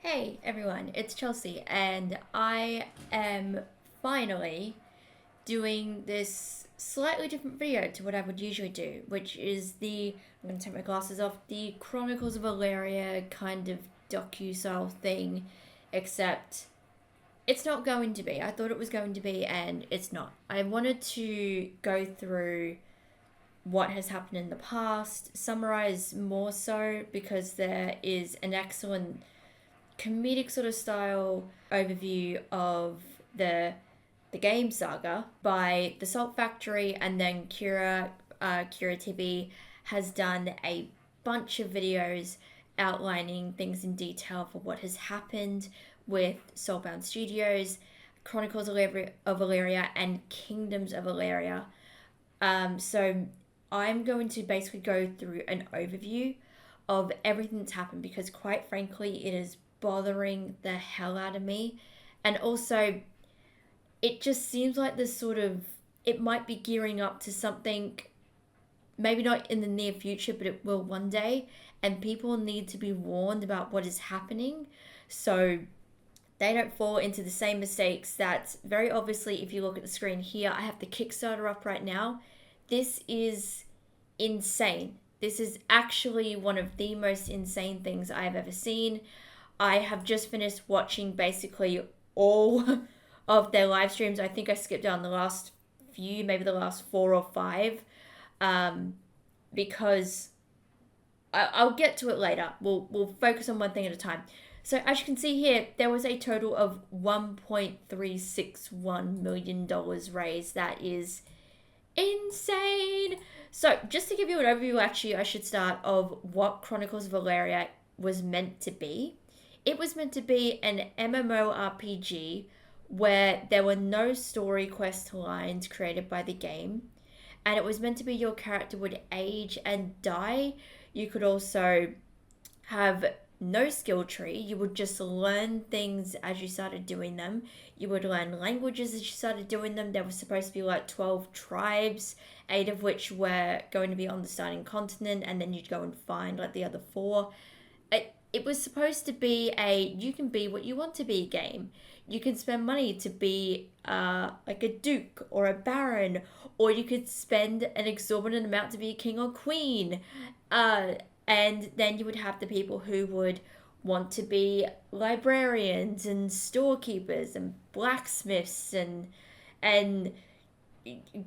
Hey everyone, it's Chelsea, and I am finally doing this slightly different video to what I would usually do, which is I'm going to take my glasses off, the Chronicles of Elyria kind of docu-style thing, except it's not going to be. I thought it was going to be, and it's not. I wanted to go through what has happened in the past, summarize more so because there is an excellent comedic sort of style overview of the game saga by the Salt Factory, and then Kira TV has done a bunch of videos outlining things in detail for what has happened with Soulbound Studios, Chronicles of Elyria, and Kingdoms of Elyria. So I'm going to basically go through an overview of everything that's happened because, quite frankly, it is bothering the hell out of me. And also, it just seems like it might be gearing up to something, maybe not in the near future, but it will one day. And people need to be warned about what is happening so they don't fall into the same mistakes that, very obviously, if you look at the screen here, I have the Kickstarter up right now. This is insane. This is actually one of the most insane things I've ever seen. I have just finished watching basically all of their live streams. I think I skipped down the last few, maybe the last 4 or 5, because I'll get to it later. We'll focus on one thing at a time. So as you can see here, there was a total of $1.361 million raised. That is insane. So just to give you an overview, actually, I should start of what Chronicles of Elyria was meant to be. It was meant to be an MMORPG where there were no story quest lines created by the game, and it was meant to be your character would age and die. You could also have no skill tree. You would just learn things as you started doing them. You would learn languages as you started doing them. There was supposed to be like 12 tribes, 8 of which were going to be on the starting continent, and then you'd go and find like the other 4. It was supposed to be a you can be what you want to be game. You can spend money to be like a duke or a baron, or you could spend an exorbitant amount to be a king or queen. And then you would have the people who would want to be librarians and storekeepers and blacksmiths and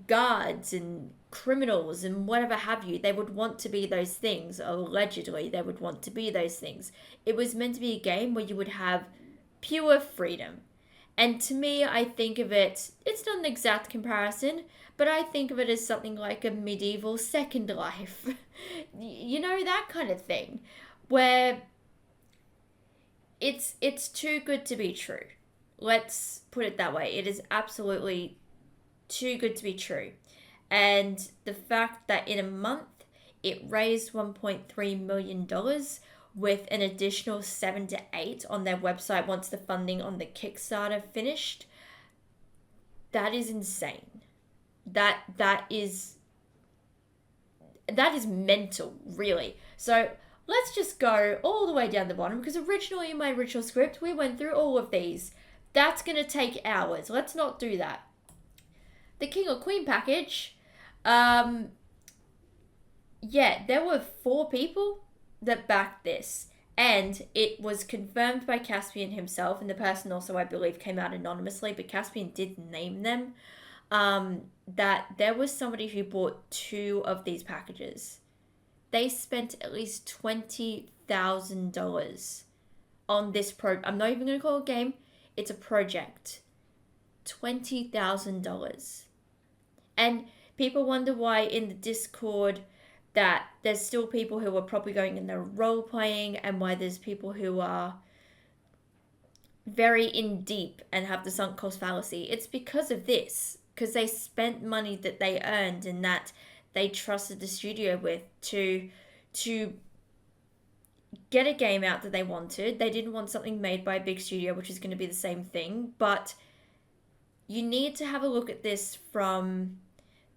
guards and criminals and whatever have you. They would want to be those things. Allegedly, they would want to be those things. It was meant to be a game where you would have pure freedom. And to me, I think of it's not an exact comparison, but I think of it as something like a medieval Second Life. You know, that kind of thing. Where it's too good to be true. Let's put it that way. It is absolutely too good to be true. And the fact that in a month it raised $1.3 million with an additional 7 to 8 on their website once the funding on the Kickstarter finished, that is insane. That is mental, really. So let's just go all the way down the bottom, because originally in my original script we went through all of these. That's gonna take hours. Let's not do that. The King or Queen package, yeah, there were 4 people that backed this, and it was confirmed by Caspian himself, and the person also, I believe, came out anonymously, but Caspian did name them, that there was somebody who bought 2 of these packages. They spent at least $20,000 on this I'm not even going to call it a game, it's a project. $20,000. And people wonder why in the Discord that there's still people who are probably going in there role playing, and why there's people who are very in deep and have the sunk cost fallacy. It's because of this, because they spent money that they earned and that they trusted the studio with to get a game out that they wanted. They didn't want something made by a big studio, which is going to be the same thing, but you need to have a look at this from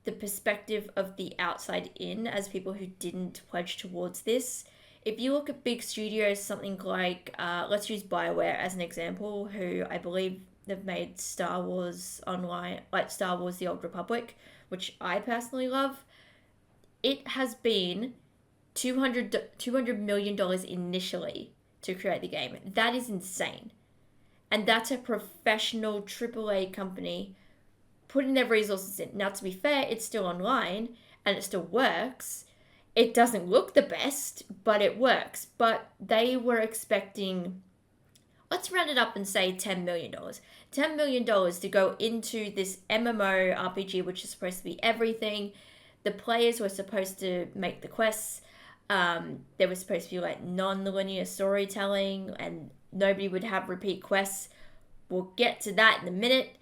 the perspective of the outside in, as people who didn't pledge towards this. if you look at big studios, something like, let's use BioWare as an example, who I believe they've made Star Wars Online, like Star Wars The Old Republic, which I personally love. It has been $200 million initially to create the game. That is insane. And that's a professional AAA company putting their resources in. Now, to be fair, it's still online and it still works. It doesn't look the best, but it works. But they were expecting, let's round it up and say $10 million. $10 million to go into this MMO RPG, which is supposed to be everything. The players were supposed to make the quests. There was supposed to be like non-linear storytelling, and nobody would have repeat quests. We'll get to that in a minute.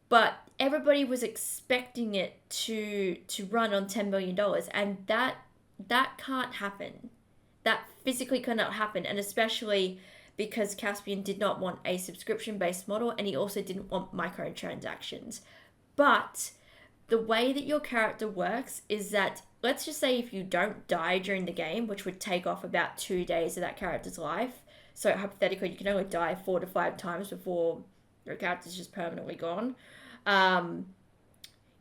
But everybody was expecting it to run on $10 million, and that can't happen. That physically cannot happen, and especially because Caspian did not want a subscription-based model, and he also didn't want microtransactions. But the way that your character works is that, let's just say if you don't die during the game, which would take off about 2 days of that character's life, so hypothetically you can only die 4 to 5 times before your character's just permanently gone,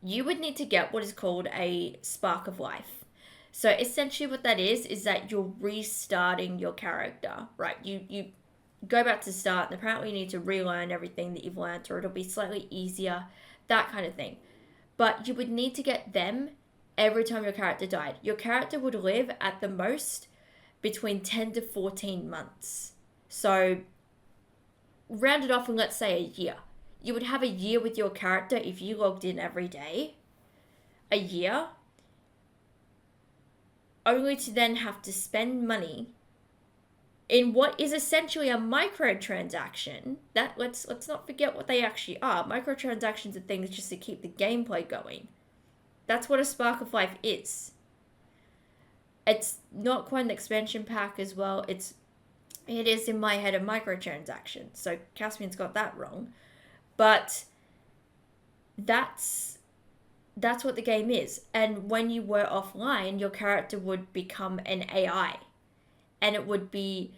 you would need to get what is called a spark of life. So essentially what that is that you're restarting your character, right? You go back to the start, and apparently you need to relearn everything that you've learned, or it'll be slightly easier, that kind of thing. But you would need to get them every time your character died. Your character would live at the most between 10 to 14 months. So round it off and let's say a year. You would have a year with your character if you logged in every day. A year. Only to then have to spend money in what is essentially a microtransaction. That let's not forget what they actually are. Microtransactions are things just to keep the gameplay going. That's what a Spark of Life is. It's not quite an expansion pack as well. It is in my head a microtransaction. So Caspian's got that wrong. But that's what the game is. And when you were offline, your character would become an AI. And it would be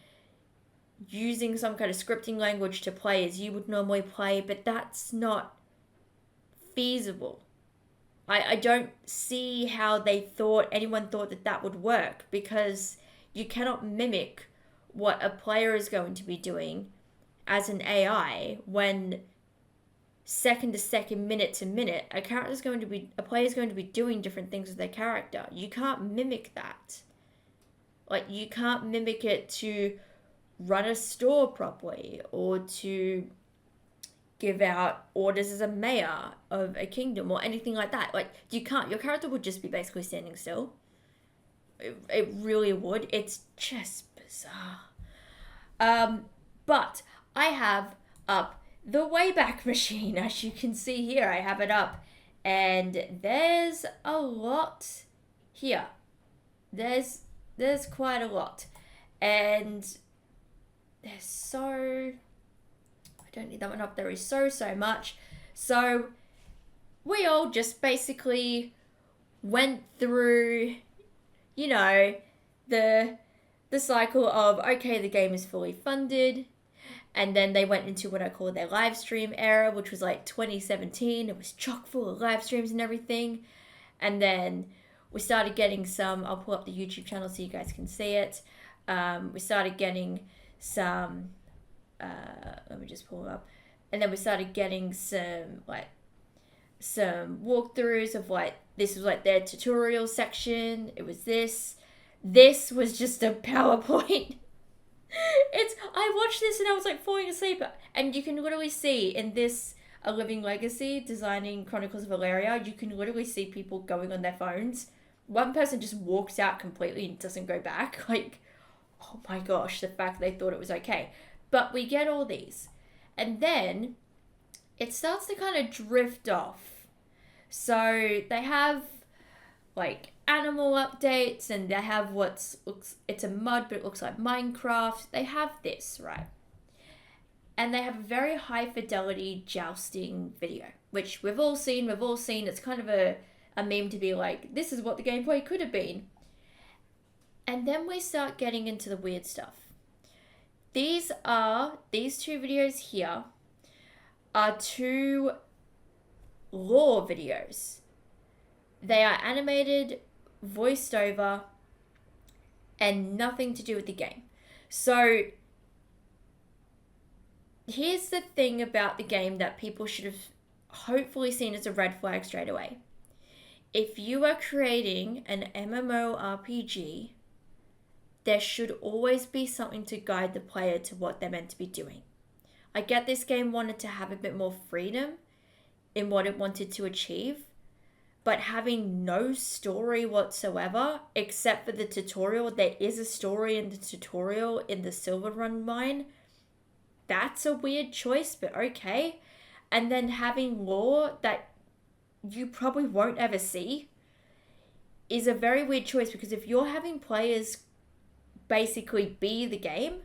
using some kind of scripting language to play as you would normally play, but that's not feasible. I don't see how anyone thought that would work, because you cannot mimic what a player is going to be doing as an AI when second to second, minute to minute, a player is going to be doing different things with their character. You can't mimic that. Like, you can't mimic it to run a store properly, or to give out orders as a mayor of a kingdom, or anything like that. Like, you can't. Your character would just be basically standing still. It really would. It's just bizarre. But I have up the Wayback Machine, as you can see here. I have it up, and there's a lot here. There's quite a lot, and I don't need that one up. There is so much. So we all just basically went through, the cycle of, okay, the game is fully funded. And then they went into what I call their live stream era, which was like 2017. It was chock full of live streams and everything. And then we started getting some, I'll pull up the YouTube channel so you guys can see it. We started getting some, let me just pull it up. And then we started getting some walkthroughs of this was their tutorial section. It was this. This was just a PowerPoint. I watched this and I was falling asleep. And you can literally see in this A Living Legacy, designing Chronicles of Elyria, you can literally see people going on their phones. One person just walks out completely and doesn't go back. Oh my gosh, the fact they thought it was okay. But we get all these. And then it starts to kind of drift off. So they have animal updates, and they have it's a mud, but it looks like Minecraft. They have this, right? And they have a very high fidelity jousting video, which we've all seen. It's kind of a meme to be this is what the gameplay could have been. And then we start getting into the weird stuff. These two videos here are two lore videos. They are animated, voiced over, and nothing to do with the game. So here's the thing about the game that people should have hopefully seen as a red flag straight away. If you are creating an MMORPG, there should always be something to guide the player to what they're meant to be doing. I get this game wanted to have a bit more freedom in what it wanted to achieve, but having no story whatsoever, except for the tutorial, there is a story in the tutorial in the Silver Run mine. That's a weird choice, but okay. And then having lore that you probably won't ever see is a very weird choice, because if you're having players basically be the game,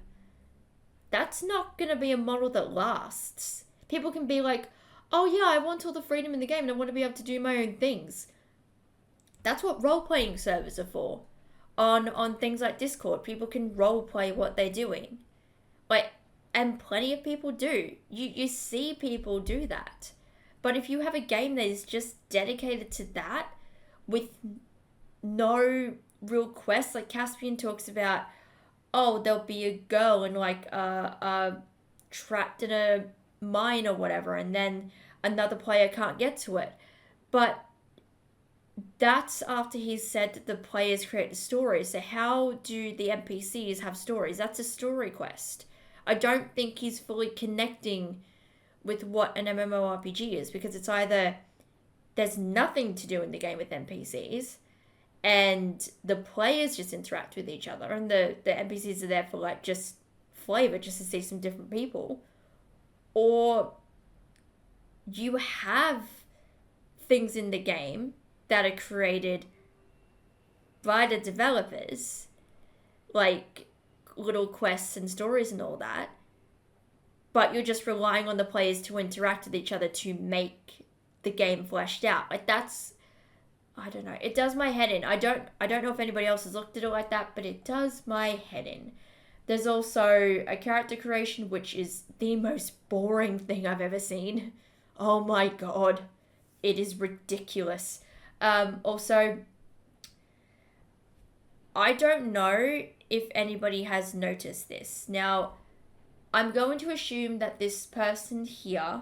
that's not going to be a model that lasts. People can be like, oh yeah, I want all the freedom in the game and I want to be able to do my own things. That's what role-playing servers are for. On things like Discord, people can role-play what they're doing. And plenty of people do. You see people do that. But if you have a game that is just dedicated to that, with no real quest, like Caspian talks about, oh, there'll be a girl in trapped in a mine or whatever, and then another player can't get to it. But that's after he's said that the players create the story. So how do the NPCs have stories? That's a story quest. I don't think he's fully connecting with what an MMORPG is, because it's either there's nothing to do in the game with NPCs and the players just interact with each other, and the NPCs are there for like just flavor, just to see some different people, or you have things in the game that are created by the developers, like little quests and stories and all that, but you're just relying on the players to interact with each other to make the game fleshed out. Like, that's, I don't know, it does my head in. I don't know if anybody else has looked at it like that, but it does my head in. There's also a character creation, which is the most boring thing I've ever seen. Oh my god, it is ridiculous. Also, I don't know if anybody has noticed this. Now, I'm going to assume that this person here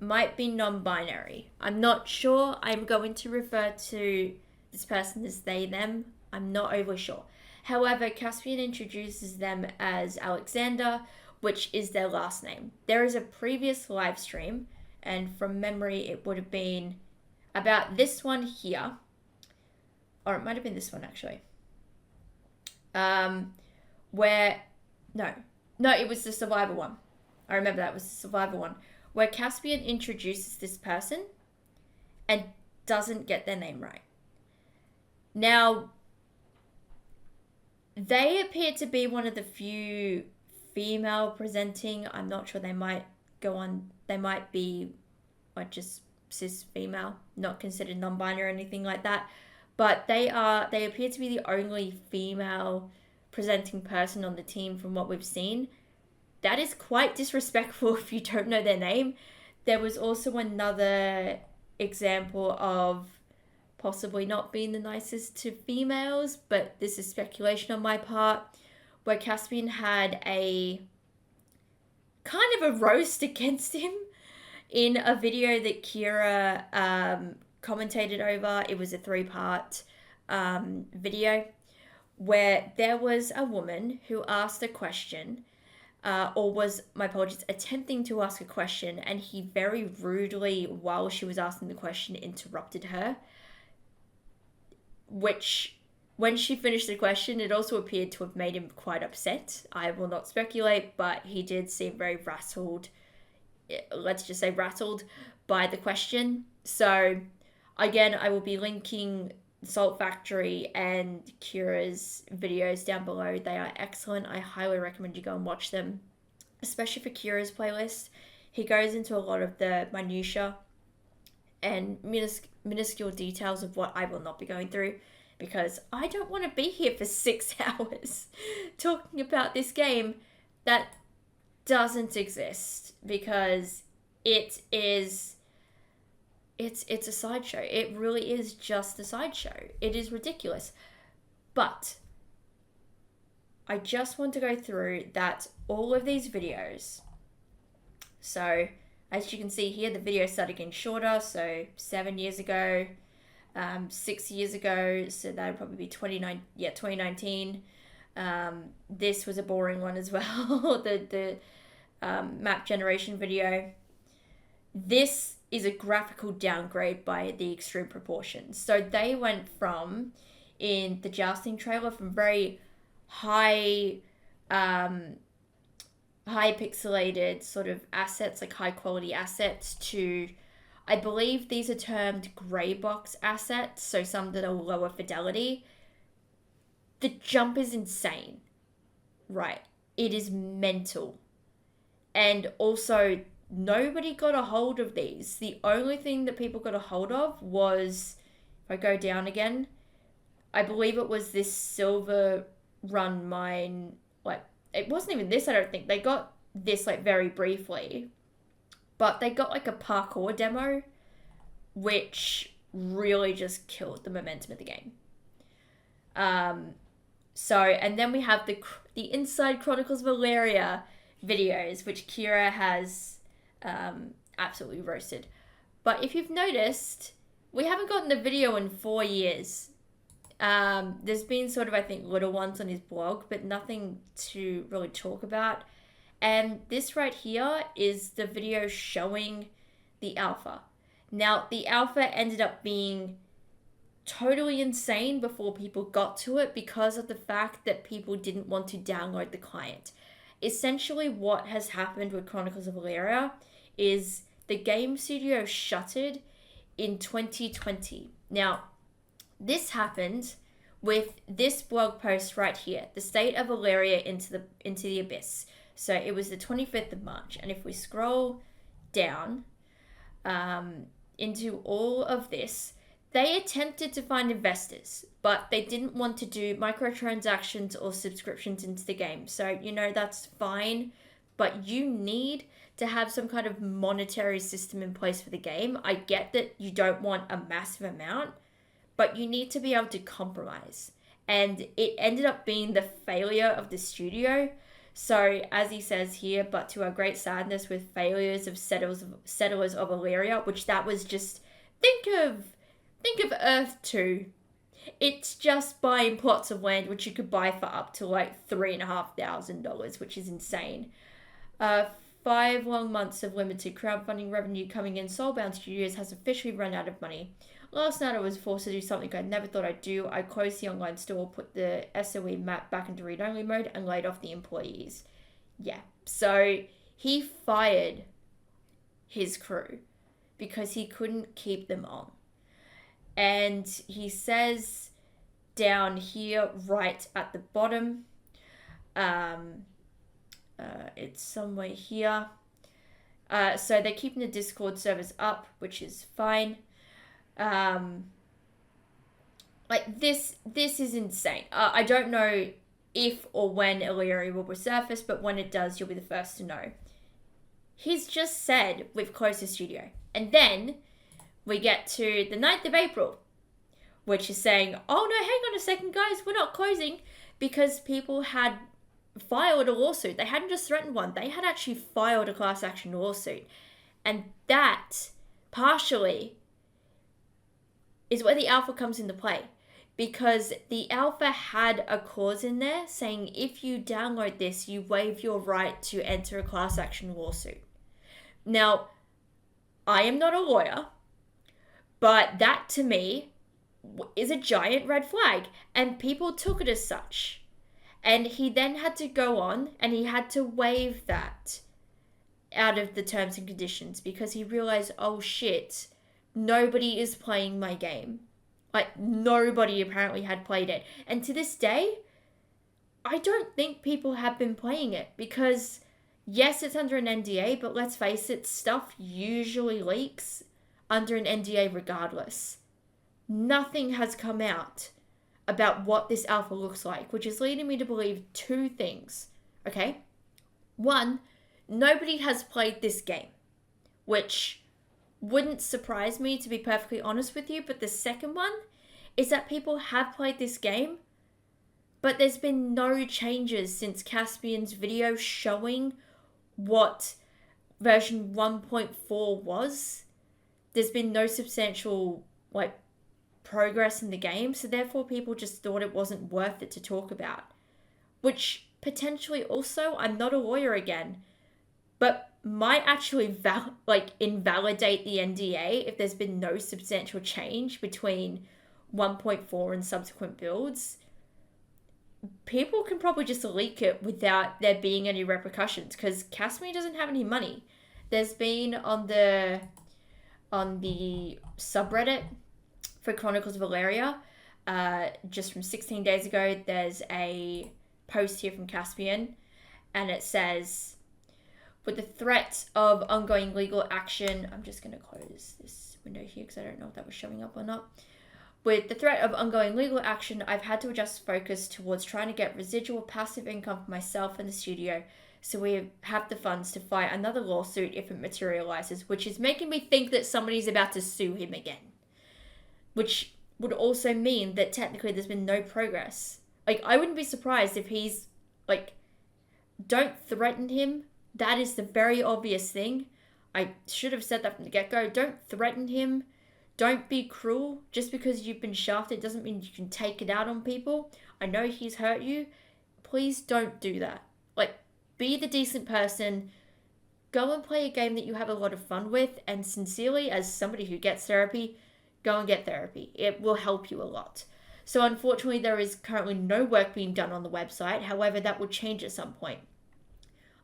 might be non-binary. I'm not sure. I'm going to refer to this person as they, them. I'm not overly sure. However, Caspian introduces them as Alexander, which is their last name. There is a previous live stream, and from memory it would have been about this one here. Or it might have been this one, actually. It was the Survivor one. I remember that was the Survivor one, where Caspian introduces this person and doesn't get their name right. Now, they appear to be one of the few female presenting. I'm not sure, they might be like just cis female, not considered non-binary or anything like that. But they appear to be the only female presenting person on the team from what we've seen. That is quite disrespectful if you don't know their name. There was also another example of possibly not being the nicest to females, but this is speculation on my part, where Caspian had a kind of a roast against him in a video that Kira commentated over. It was a 3-part video where there was a woman who asked a question, attempting to ask a question, and he very rudely, while she was asking the question, interrupted her. Which, when she finished the question, it also appeared to have made him quite upset. I will not speculate, but he did seem very rattled, let's just say rattled, by the question. So, again, I will be linking Salt Factory and Kira's videos down below. They are excellent. I highly recommend you go and watch them, especially for Kira's playlist. He goes into a lot of the minutiae and minuscule details of what I will not be going through because I don't want to be here for 6 hours talking about this game that doesn't exist, because it's a sideshow. It really is just a sideshow. It is ridiculous. But I just want to go through that all of these videos. So as you can see here, the video started getting shorter. So 7 years ago, 6 years ago, so that would probably be 2019. This was a boring one as well. the map generation video. This is a graphical downgrade by the extreme proportions. So they went from, in the jousting trailer, from very high pixelated sort of assets, like high quality assets, to, I believe these are termed grey box assets, so some that are lower fidelity. The jump is insane, right? It is mental. And also, nobody got a hold of these. The only thing that people got a hold of was, if I go down again, I believe it was this silver run mine. Like, it wasn't even this, I don't think. They got this, like, very briefly. But they got, like, a parkour demo, which really just killed the momentum of the game. So, and then we have the Inside Chronicles of Elyria videos, which Kira has absolutely roasted. But if you've noticed, we haven't gotten a video in 4 years. There's been sort of, I think, little ones on his blog, but nothing to really talk about. And this right here is the video showing the alpha. Now, the alpha ended up being totally insane before people got to it, because of the fact that people didn't want to download the client. Essentially, what has happened with Chronicles of Elyria is the game studio shuttered in 2020. Now, this happened with this blog post right here, The State of Elyria into the Abyss. So it was the 25th of March. And if we scroll down into all of this, they attempted to find investors, but they didn't want to do microtransactions or subscriptions into the game. So, that's fine, but you need to have some kind of monetary system in place for the game. I get that you don't want a massive amount, but you need to be able to compromise. And it ended up being the failure of the studio. So, as he says here, but to our great sadness, with failures of settlers of Elyria, which that was just, think of Earth 2. It's just buying plots of land which you could buy for up to like $3,500, which is insane. 5 long months of limited crowdfunding revenue coming in. Soulbound Studios has officially run out of money. Last night I was forced to do something I never thought I'd do. I closed the online store, put the SOE map back into read-only mode, and laid off the employees. Yeah, so he fired his crew because he couldn't keep them on. And he says down here, right at the bottom, it's somewhere here. So they're keeping the Discord servers up, which is fine. Like this is insane. I don't know if or when Elyria will resurface, but when it does, you'll be the first to know. He's just said we've closed the studio. And then we get to the 9th of April, which is saying, oh no, hang on a second, guys, we're not closing, because people had filed a lawsuit. They hadn't just threatened one, they had actually filed a class action lawsuit. And that, partially, is where the alpha comes into play. Because the alpha had a clause in there saying if you download this, you waive your right to enter a class action lawsuit. Now, I am not a lawyer, but that, to me, is a giant red flag. And people took it as such. And he then had to go on and he had to waive that out of the terms and conditions, because he realized, oh shit, nobody is playing my game. Like, nobody apparently had played it. And to this day, I don't think people have been playing it, because yes, it's under an NDA, but let's face it, stuff usually leaks under an NDA regardless. Nothing has come out about what this alpha looks like, which is leading me to believe two things. Okay? One, nobody has played this game, which wouldn't surprise me, to be perfectly honest with you. But the second one is that people have played this game, but there's been no changes since Caspian's video showing what version 1.4 was. There's been no substantial progress in the game, so therefore people just thought it wasn't worth it to talk about. Which potentially also, I'm not a lawyer again, but might actually invalidate the NDA if there's been no substantial change between 1.4 and subsequent builds. People can probably just leak it without there being any repercussions, because Caspian doesn't have any money. There's been on the subreddit for Chronicles of Elyria, just from 16 days ago, there's a post here from Caspian, and it says, with the threat of ongoing legal action, I'm just going to close this window here because I don't know if that was showing up or not. With the threat of ongoing legal action, I've had to adjust focus towards trying to get residual passive income for myself and the studio, so we have the funds to fight another lawsuit if it materializes, which is making me think that somebody's about to sue him again. Which would also mean that technically there's been no progress. I wouldn't be surprised if he's, don't threaten him. That is the very obvious thing. I should have said that from the get-go. Don't threaten him. Don't be cruel. Just because you've been shafted doesn't mean you can take it out on people. I know he's hurt you. Please don't do that. Be the decent person. Go and play a game that you have a lot of fun with. And sincerely, as somebody who gets therapy, go and get therapy. It will help you a lot. So unfortunately, there is currently no work being done on the website. However, that will change at some point.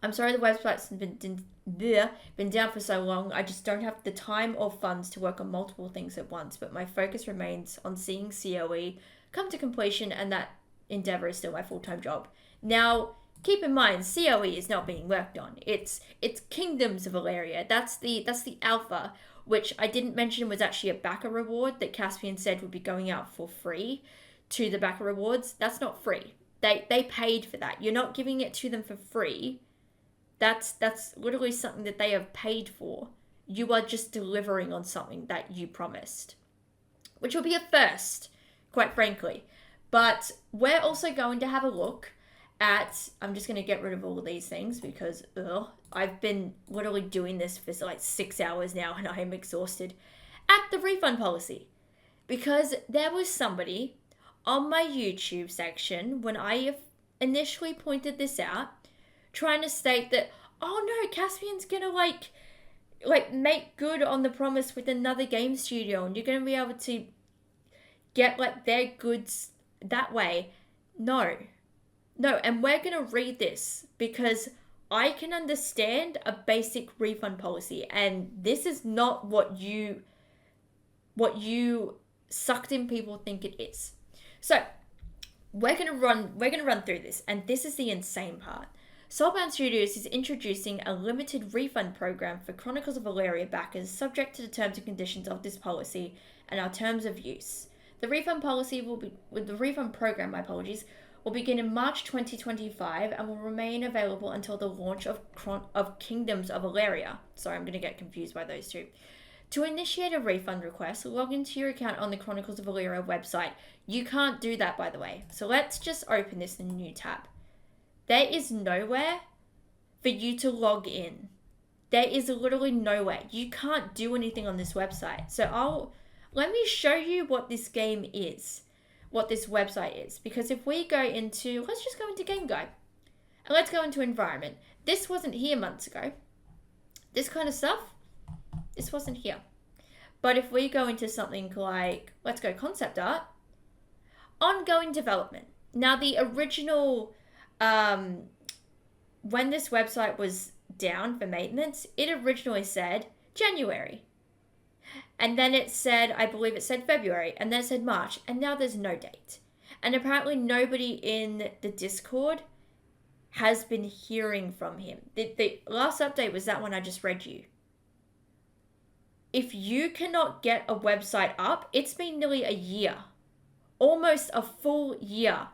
I'm sorry the website's been down for so long. I just don't have the time or funds to work on multiple things at once, but my focus remains on seeing COE come to completion, and that endeavor is still my full-time job. Now, keep in mind, COE is not being worked on. It's Kingdoms of Elyria. That's the alpha, which I didn't mention was actually a backer reward that Caspian said would be going out for free to the backer rewards. That's not free. They paid for that. You're not giving it to them for free. That's literally something that they have paid for. You are just delivering on something that you promised, which will be a first, quite frankly. But we're also going to have a look at, I'm just going to get rid of all of these things because I've been literally doing this for 6 hours now and I am exhausted, at the refund policy. Because there was somebody on my YouTube section when I initially pointed this out, trying to state that, oh no, Caspian's gonna make good on the promise with another game studio and you're gonna be able to get their goods that way. No, and we're gonna read this because I can understand a basic refund policy, and this is not what you sucked in people think it is. So we're gonna run through this, and this is the insane part. Soulbound Studios is introducing a limited refund program for Chronicles of Elyria backers, subject to the terms and conditions of this policy and our terms of use. The refund program, will begin in March 2025 and will remain available until the launch of Kingdoms of Elyria. Sorry, I'm going to get confused by those two. To initiate a refund request, log into your account on the Chronicles of Elyria website. You can't do that, by the way. So let's just open this in a new tab. There is nowhere for you to log in. There is literally nowhere. You can't do anything on this website. So let me show you what this game is, what this website is. Because if we go into, let's just go into Game Guide. And let's go into Environment. This wasn't here months ago. This kind of stuff, this wasn't here. But if we go into something like, let's go Concept Art, Ongoing Development. Now the original, when this website was down for maintenance, it originally said January. And then it said, I believe it said February, and then it said March, and now there's no date. And apparently nobody in the Discord has been hearing from him. The last update was that one I just read you. If you cannot get a website up, it's been nearly a year almost a full year.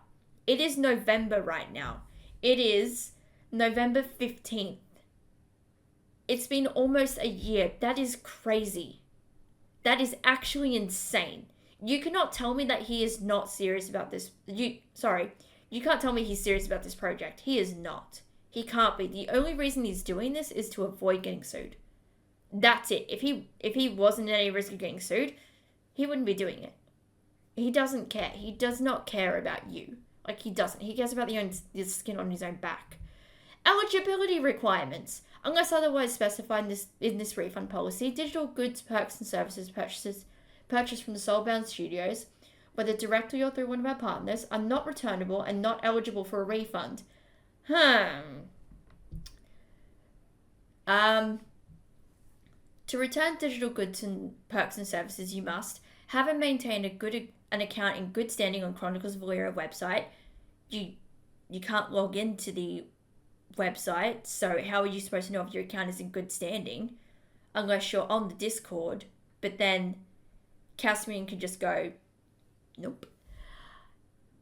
It is November right now. It is November 15th. It's been almost a year. That is crazy. That is actually insane. You cannot tell me that he is not serious about this. You can't tell me he's serious about this project. He is not. He can't be. The only reason he's doing this is to avoid getting sued. That's it. If he wasn't at any risk of getting sued, he wouldn't be doing it. He doesn't care. He does not care about you. Like, he doesn't. He cares about the skin on his own back. Eligibility requirements. Unless otherwise specified in this refund policy, digital goods, perks, and services purchased from the Soulbound Studios, whether directly or through one of our partners, are not returnable and not eligible for a refund. To return digital goods and perks and services, you must have and maintain an account in good standing on Chronicles of Elyria website. You can't log into the website, so how are you supposed to know if your account is in good standing unless you're on the Discord? But then Caspian can just go, nope.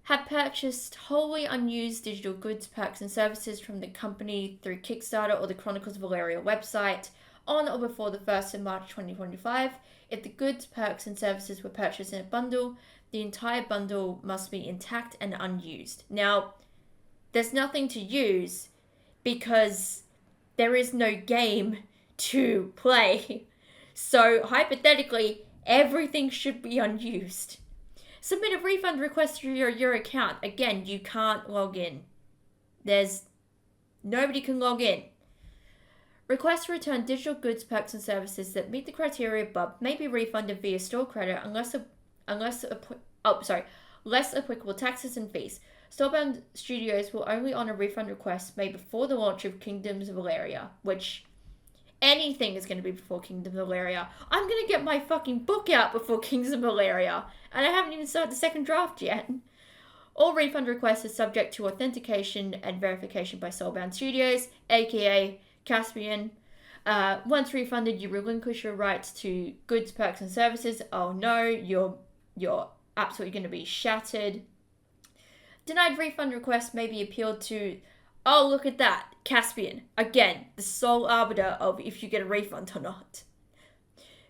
Have purchased wholly unused digital goods, perks, and services from the company through Kickstarter or the Chronicles of Elyria website on or before the 1st of March 2025. If the goods, perks, and services were purchased in a bundle, the entire bundle must be intact and unused. Now, there's nothing to use because there is no game to play. So, hypothetically, everything should be unused. Submit a refund request through your account. Again, you can't log in. Nobody can log in. Request to return digital goods, perks, and services that meet the criteria above may be refunded via store credit less applicable taxes and fees. Soulbound Studios will only honor refund requests made before the launch of Kingdoms of Elyria, which anything is going to be before Kingdoms of Elyria. I'm going to get my fucking book out before Kingdoms of Elyria, and I haven't even started the second draft yet. All refund requests are subject to authentication and verification by Soulbound Studios, aka Caspian. Once refunded, you relinquish your rights to goods, perks, and services. Oh no, you're absolutely going to be shattered. Denied refund requests may be appealed to. Oh, look at that, Caspian. Again, the sole arbiter of if you get a refund or not.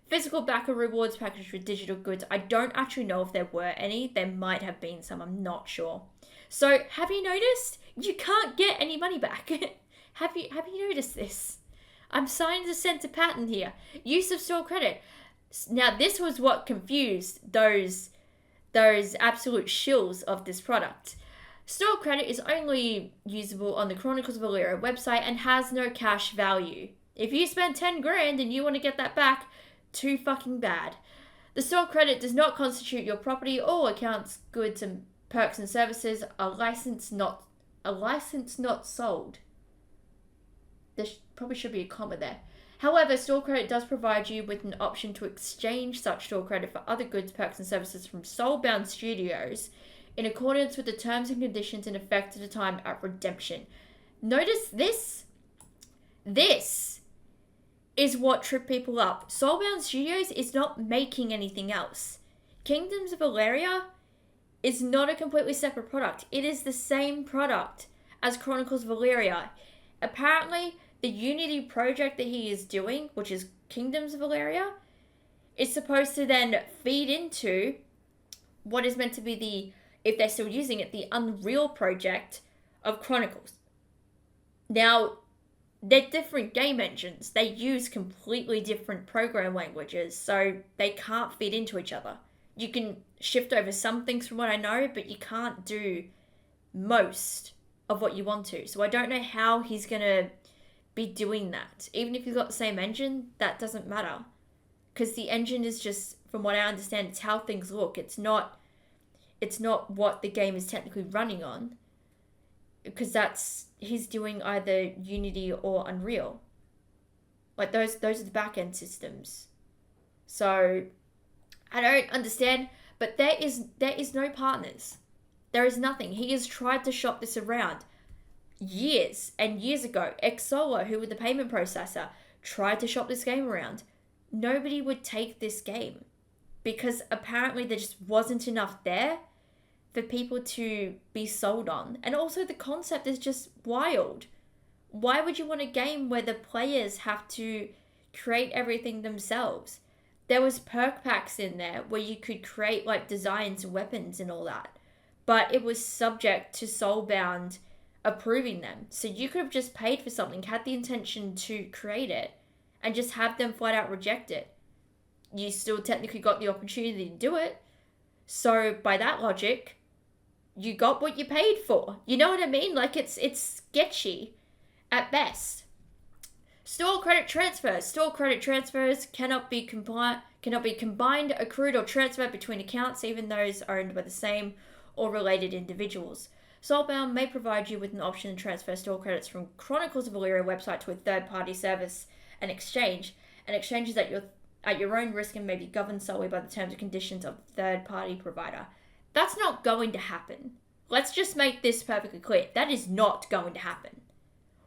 Physical backer rewards packaged with digital goods. I don't actually know if there were any. There might have been some. I'm not sure. So, have you noticed? You can't get any money back. Have you noticed this? I'm starting to sense a pattern here. Use of store credit. Now, this was what confused those absolute shills of this product. Store credit is only usable on the Chronicles of Elyria website and has no cash value. If you spend 10 grand and you want to get that back, too fucking bad. The store credit does not constitute your property. All accounts, goods, and perks and services are licensed not sold. There probably should be a comma there. However, store credit does provide you with an option to exchange such store credit for other goods, perks, and services from Soulbound Studios in accordance with the terms and conditions in effect at the time of redemption. Notice this? This is what tripped people up. Soulbound Studios is not making anything else. Kingdoms of Elyria is not a completely separate product. It is the same product as Chronicles of Elyria. Apparently, the Unity project that he is doing, which is Kingdoms of Elyria, is supposed to then feed into what is meant to be the, if they're still using it, the Unreal project of Chronicles. Now, they're different game engines. They use completely different program languages, so they can't feed into each other. You can shift over some things from what I know, but you can't do most of what you want to. So I don't know how he's going to be doing that. Even if you've got the same engine, that doesn't matter. Because the engine is just, from what I understand, it's how things look. It's not what the game is technically running on. Because he's doing either Unity or Unreal. Like, those are the back-end systems. So, I don't understand, but there is no partners. There is nothing. He has tried to shop this around years and years ago. Xolo, who were the payment processor, tried to shop this game around. Nobody would take this game because apparently there just wasn't enough there for people to be sold on. And also the concept is just wild. Why would you want a game where the players have to create everything themselves? There was perk packs in there where you could create like designs and weapons and all that. But it was subject to Soulbound approving them. So you could have just paid for something, had the intention to create it, and just have them flat out reject it. You still technically got the opportunity to do it. So by that logic, you got what you paid for. You know what I mean? Like it's sketchy at best. Store credit transfers. Store credit transfers cannot be combined, accrued, or transferred between accounts, even those owned by the same or related individuals. Soulbound may provide you with an option to transfer store credits from Chronicles of Elyria website to a third-party service and exchange. And exchanges at your own risk and may be governed solely by the terms and conditions of the third-party provider. That's not going to happen. Let's just make this perfectly clear. That is not going to happen.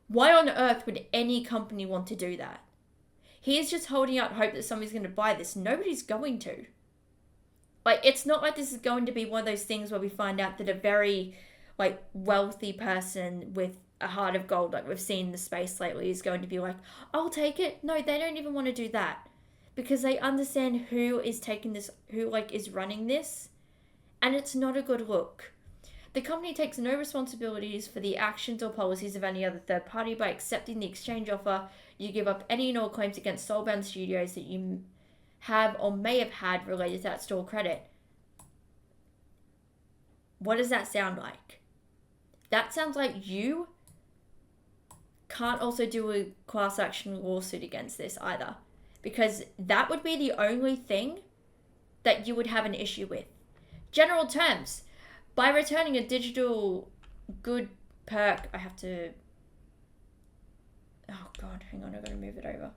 Why on earth would any company want to do that? He is just holding out hope that somebody's going to buy this. Nobody's going to. Like, it's not like this is going to be one of those things where we find out that a very, like, wealthy person with a heart of gold, like we've seen in the space lately, is going to be like, I'll take it. No, they don't even want to do that. Because they understand who is taking this, who, like, is running this. And it's not a good look. The company takes no responsibilities for the actions or policies of any other third party. By accepting the exchange offer, you give up any and all claims against Soulbound Studios that you have or may have had related to that store credit. What does that sound like? That sounds like you can't also do a class action lawsuit against this either. Because that would be the only thing that you would have an issue with. General terms. By returning a digital good perk, I have to... Oh god, hang on, I've got to move it over.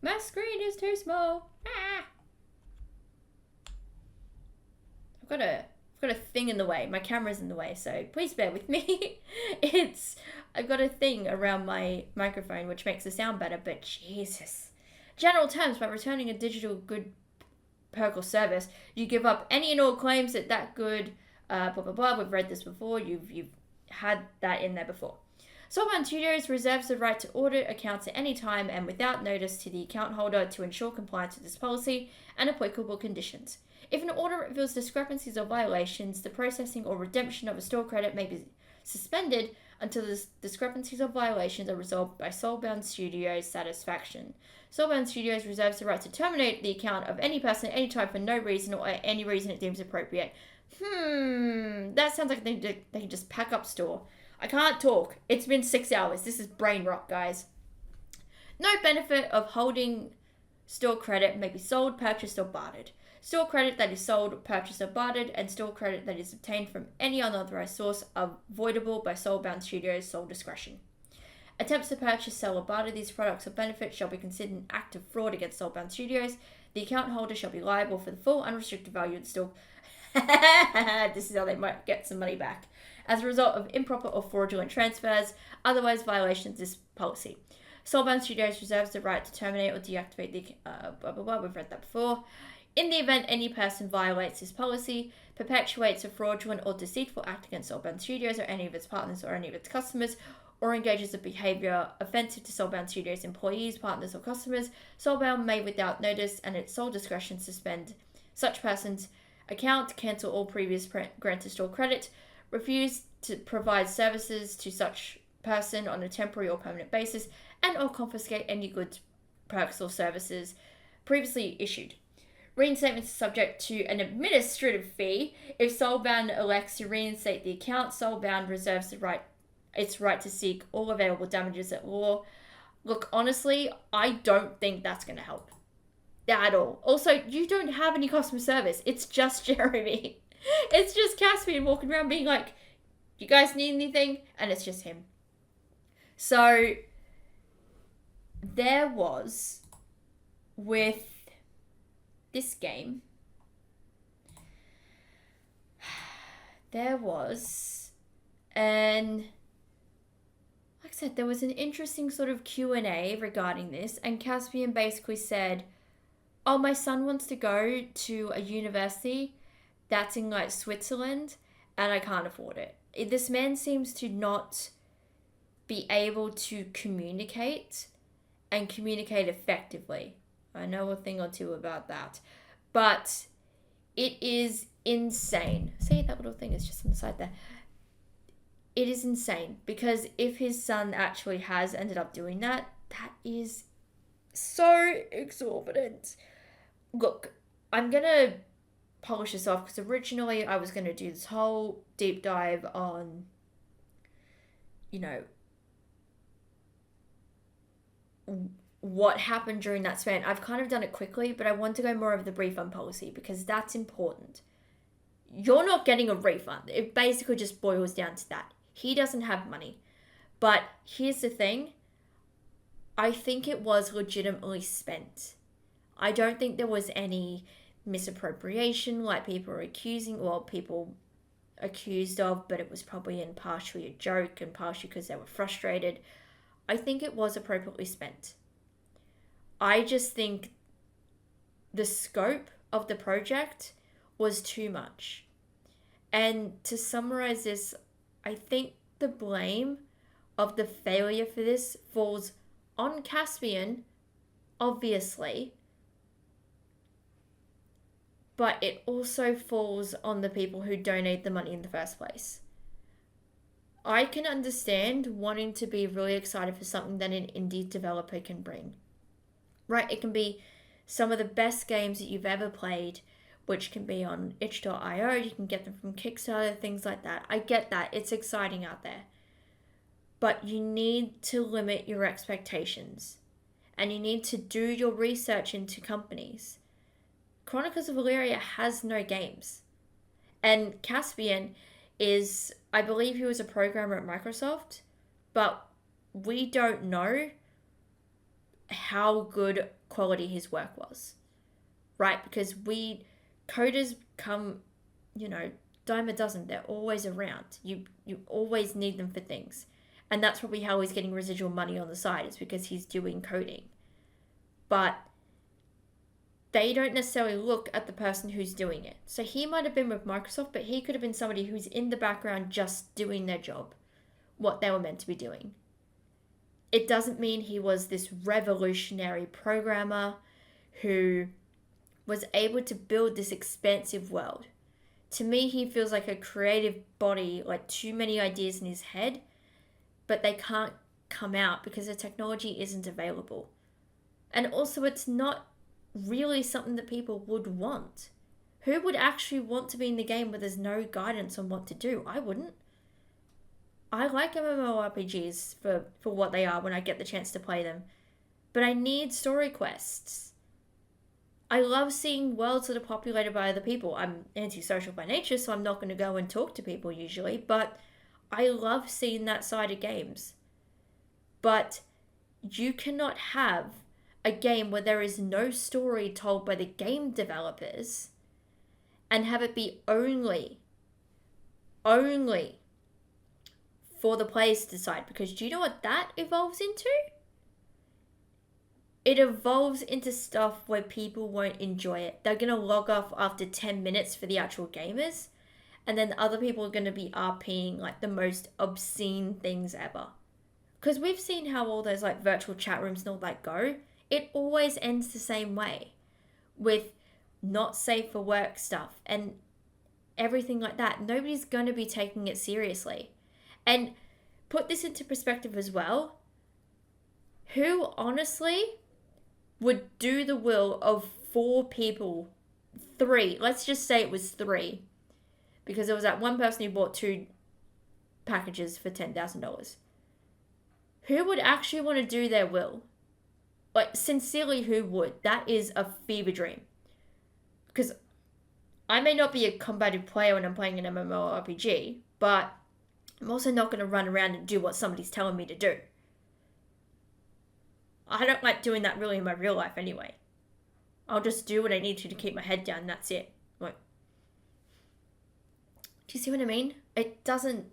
My screen is too small. Ah! I've got a thing in the way. My camera's in the way, so please bear with me. I've got a thing around my microphone which makes the sound better, but Jesus. General terms, by returning a digital good perk or service, you give up any and all claims that good, blah, blah, blah. We've read this before. You've had that in there before. Soulbound Studios reserves the right to audit accounts at any time and without notice to the account holder to ensure compliance with this policy and applicable conditions. If an audit reveals discrepancies or violations, the processing or redemption of a store credit may be suspended until the discrepancies or violations are resolved by Soulbound Studios' satisfaction. Soulbound Studios reserves the right to terminate the account of any person at any time for no reason or any reason it deems appropriate. That sounds like they can just pack up store. I can't talk. It's been 6 hours. This is brain rot, guys. No benefit of holding store credit may be sold, purchased, or bartered. Store credit that is sold, purchased, or bartered, and store credit that is obtained from any unauthorized source are voidable by Soulbound Studios' sole discretion. Attempts to purchase, sell, or barter these products or benefits shall be considered an act of fraud against Soulbound Studios. The account holder shall be liable for the full unrestricted value of the store. This is how they might get some money back. As a result of improper or fraudulent transfers, otherwise violations of this policy. Soulbound Studios reserves the right to terminate or deactivate the... blah, blah, blah. We've read that before. In the event any person violates this policy, perpetuates a fraudulent or deceitful act against Soulbound Studios or any of its partners or any of its customers, or engages in behavior offensive to Soulbound Studios employees, partners, or customers, Soulbound may, without notice and its sole discretion, suspend such person's account, cancel all previous granted store credit, refuse to provide services to such person on a temporary or permanent basis, and or confiscate any goods, perks, or services previously issued. Reinstatement is subject to an administrative fee. If Soulbound elects to reinstate the account, Soulbound reserves its right to seek all available damages at law. Look, honestly, I don't think that's going to help at all. Also, you don't have any customer service. It's just Jeremy. It's just Caspian walking around being like, you guys need anything? And it's just him. So, there was, with this game, there was like I said, there was an interesting sort of Q&A regarding this, and Caspian basically said, my son wants to go to a university that's in like Switzerland, and I can't afford it. This man seems to not be able to communicate and communicate effectively. I know a thing or two about that. But it is insane. See, that little thing is just on the side there. It is insane because if his son actually has ended up doing that, that is so exorbitant. Look, I'm going to polish this off because originally I was going to do this whole deep dive on, you know, what happened during that span. I've kind of done it quickly, but I want to go more of the refund policy because that's important. You're not getting a refund. It basically just boils down to that. He doesn't have money. But here's the thing. I think it was legitimately spent. I don't think there was any misappropriation like people are accusing, or people accused of, but it was probably in partially a joke and partially because they were frustrated. I think it was appropriately spent. I just think the scope of the project was too much. And to summarize this, I think the blame of the failure for this falls on Caspian, obviously, but it also falls on the people who donate the money in the first place. I can understand wanting to be really excited for something that an indie developer can bring. Right? It can be some of the best games that you've ever played, which can be on itch.io. You can get them from Kickstarter, things like that. I get that. It's exciting out there. But you need to limit your expectations. And you need to do your research into companies. Chronicles of Elyria has no games. And Caspian is, I believe he was a programmer at Microsoft, but we don't know how good quality his work was, right? Because coders come, dime a dozen. They're always around. You always need them for things. And that's probably how he's getting residual money on the side, is because he's doing coding. But they don't necessarily look at the person who's doing it. So he might have been with Microsoft, but he could have been somebody who's in the background just doing their job, what they were meant to be doing. It doesn't mean he was this revolutionary programmer who was able to build this expansive world. To me, he feels like a creative body, like too many ideas in his head, but they can't come out because the technology isn't available. And also, it's not really something that people would want. Who would actually want to be in the game where there's no guidance on what to do? I wouldn't. I like MMORPGs for what they are when I get the chance to play them. But I need story quests. I love seeing worlds that are populated by other people. I'm antisocial by nature, so I'm not going to go and talk to people usually, but I love seeing that side of games. But you cannot have a game where there is no story told by the game developers and have it be only for the players to decide. Because do you know what that evolves into? It evolves into stuff where people won't enjoy it. They're going to log off after 10 minutes for the actual gamers, and then other people are going to be RPing like the most obscene things ever. Because we've seen how all those like virtual chat rooms and all that go. It always ends the same way, with not safe for work stuff and everything like that. Nobody's going to be taking it seriously. And put this into perspective as well. Who honestly would do the will of 4 people, 3, let's just say it was 3, because there was that one person who bought 2 packages for $10,000. Who would actually want to do their will? Like, sincerely, who would? That is a fever dream. Because I may not be a combative player when I'm playing an MMORPG, but I'm also not going to run around and do what somebody's telling me to do. I don't like doing that really in my real life anyway. I'll just do what I need to keep my head down, and that's it. Like, do you see what I mean? It doesn't,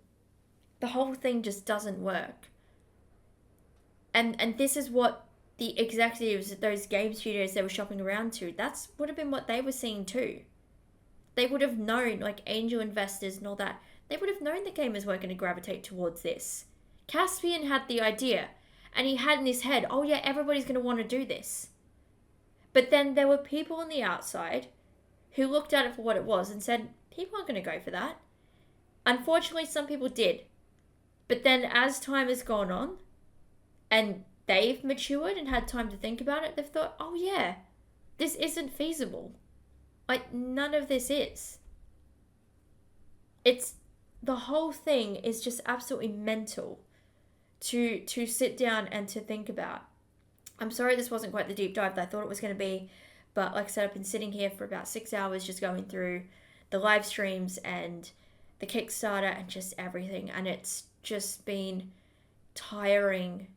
the whole thing just doesn't work. And this is what the executives at those game studios they were shopping around to, that's would have been what they were seeing too. They would have known, like angel investors and all that, they would have known the gamers weren't going to gravitate towards this. Caspian had the idea, and he had in his head, oh yeah, everybody's going to want to do this. But then there were people on the outside who looked at it for what it was and said, people aren't going to go for that. Unfortunately, some people did. But then as time has gone on, and they've matured and had time to think about it, they've thought, oh yeah, this isn't feasible. Like, none of this is. The whole thing is just absolutely mental to sit down and to think about. I'm sorry this wasn't quite the deep dive that I thought it was going to be, but like I said, I've been sitting here for about 6 hours just going through the live streams and the Kickstarter and just everything, and it's just been tiring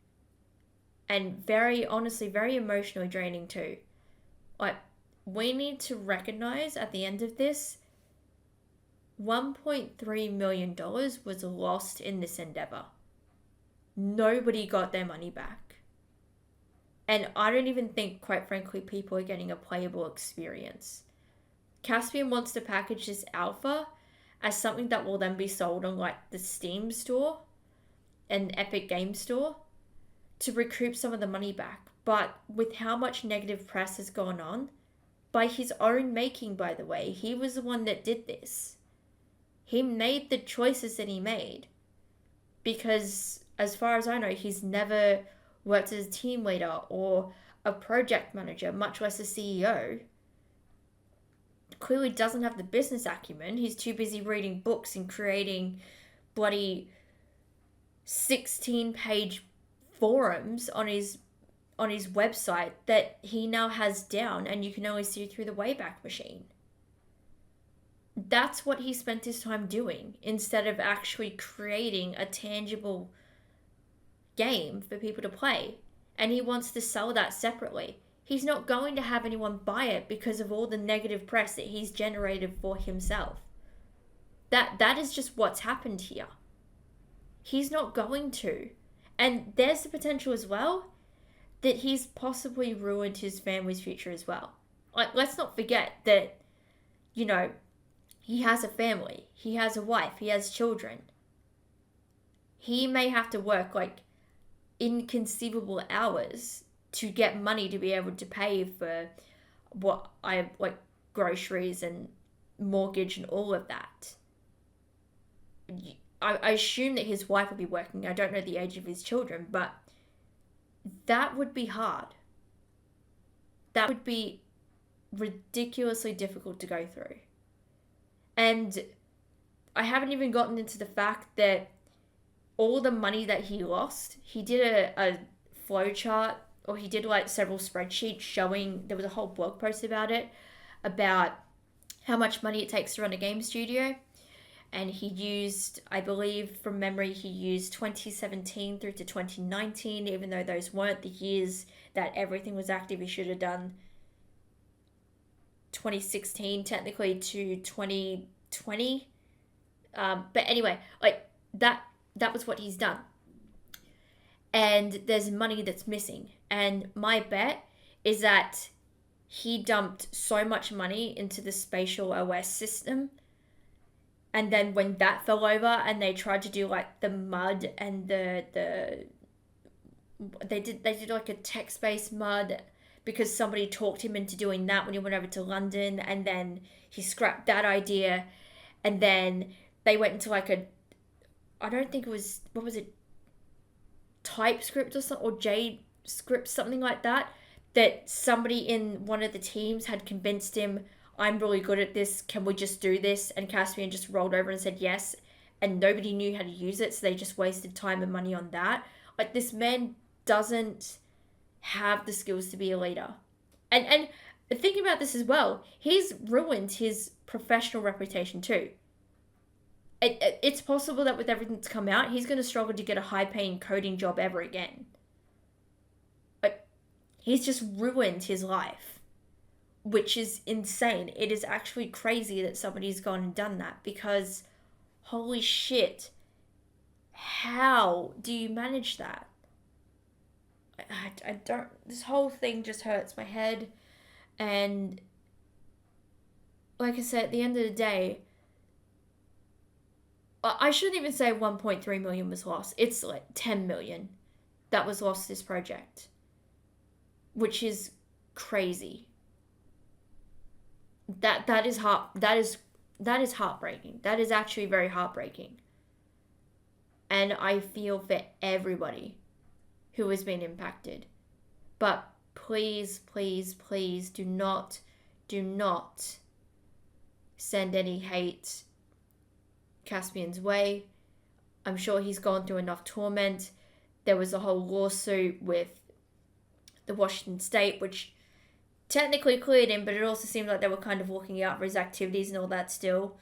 and very, honestly, very emotionally draining too. Like, we need to recognize at the end of this, $1.3 million was lost in this endeavor. Nobody got their money back. And I don't even think, quite frankly, people are getting a playable experience. Caspian wants to package this alpha as something that will then be sold on like the Steam store and Epic Game Store to recoup some of the money back. But with how much negative press has gone on, by his own making, by the way, he was the one that did this. He made the choices that he made because, as far as I know, he's never worked as a team leader or a project manager, much less a CEO. Clearly doesn't have the business acumen. He's too busy reading books and creating bloody 16-page forums on his website that he now has down and you can only see through the Wayback Machine. That's what he spent his time doing instead of actually creating a tangible game for people to play. And he wants to sell that separately. He's not going to have anyone buy it because of all the negative press that he's generated for himself. That is just what's happened here. He's not going to. And there's the potential as well that he's possibly ruined his family's future as well. Like, let's not forget that, you know, he has a family, he has a wife, he has children. He may have to work like inconceivable hours to get money to be able to pay for groceries and mortgage and all of that. I assume that his wife will be working. I don't know the age of his children, but that would be hard. That would be ridiculously difficult to go through. And I haven't even gotten into the fact that all the money that he lost, he did a flow chart, or he did like several spreadsheets showing, there was a whole blog post about it, about how much money it takes to run a game studio. And he used, I believe from memory, he used 2017 through to 2019, even though those weren't the years that everything was active. He should have done 2016 technically to 2020. But anyway, like that was what he's done. And there's money that's missing. And my bet is that he dumped so much money into the spatial OS system. And then when that fell over and they tried to do like the mud and they did like a text-based mud because somebody talked him into doing that when he went over to London, and then he scrapped that idea, and then they went into like I don't think it was, what was it, TypeScript or something, or JScript, something like that somebody in one of the teams had convinced him, I'm really good at this, can we just do this? And Caspian just rolled over and said yes, and nobody knew how to use it, so they just wasted time and money on that. Like, this man doesn't have the skills to be a leader. And thinking about this as well, he's ruined his professional reputation too. It's possible that with everything that's come out, he's going to struggle to get a high-paying coding job ever again. But he's just ruined his life, which is insane. It is actually crazy that somebody's gone and done that, because holy shit, how do you manage that? I don't, this whole thing just hurts my head. And like I said, at the end of the day, I shouldn't even say 1.3 million was lost. It's like 10 million that was lost this project, which is crazy. That is heartbreaking. That is actually very heartbreaking. And I feel for everybody who has been impacted. But please, please, please do not send any hate Caspian's way. I'm sure he's gone through enough torment. There was a whole lawsuit with the Washington State, which technically cleared him, but it also seemed like they were kind of looking out for his activities and all that still.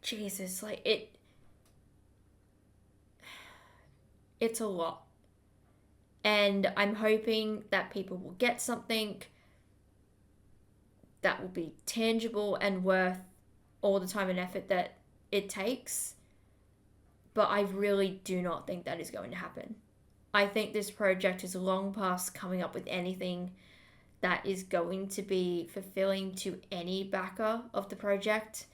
Jesus, like it's a lot. And I'm hoping that people will get something that will be tangible and worth all the time and effort that it takes. But I really do not think that is going to happen. I think this project is long past coming up with anything that is going to be fulfilling to any backer of the project.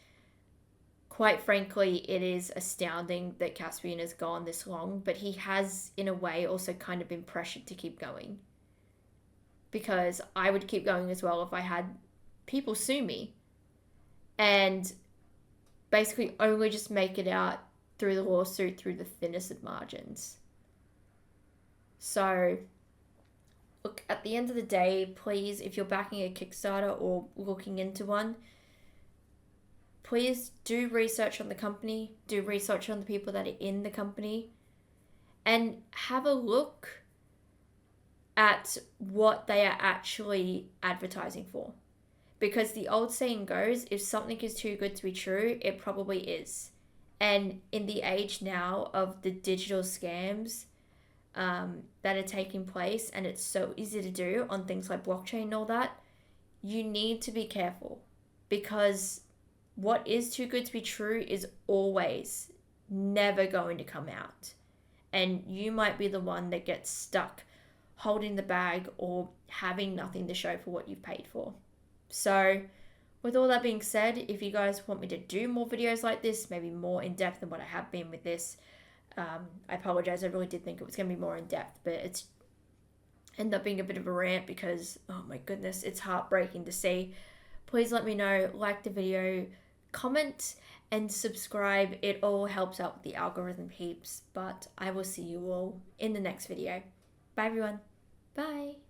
Quite frankly, it is astounding that Caspian has gone this long, but he has, in a way, also kind of been pressured to keep going. Because I would keep going as well if I had people sue me and basically only just make it out through the lawsuit through the thinnest of margins. So, look, at the end of the day, please, if you're backing a Kickstarter or looking into one, please do research on the company, do research on the people that are in the company, and have a look at what they are actually advertising for. Because the old saying goes, if something is too good to be true, it probably is. And in the age now of the digital scams that are taking place, and it's so easy to do on things like blockchain and all that, you need to be careful. Because what is too good to be true is always never going to come out. And you might be the one that gets stuck holding the bag or having nothing to show for what you've paid for. So, with all that being said, if you guys want me to do more videos like this, maybe more in depth than what I have been with this, I apologize. I really did think it was going to be more in depth, but it's ended up being a bit of a rant because, oh my goodness, it's heartbreaking to see. Please let me know, like the video, comment, and subscribe. It all helps out with the algorithm heaps, but I will see you all in the next video. Bye everyone. Bye.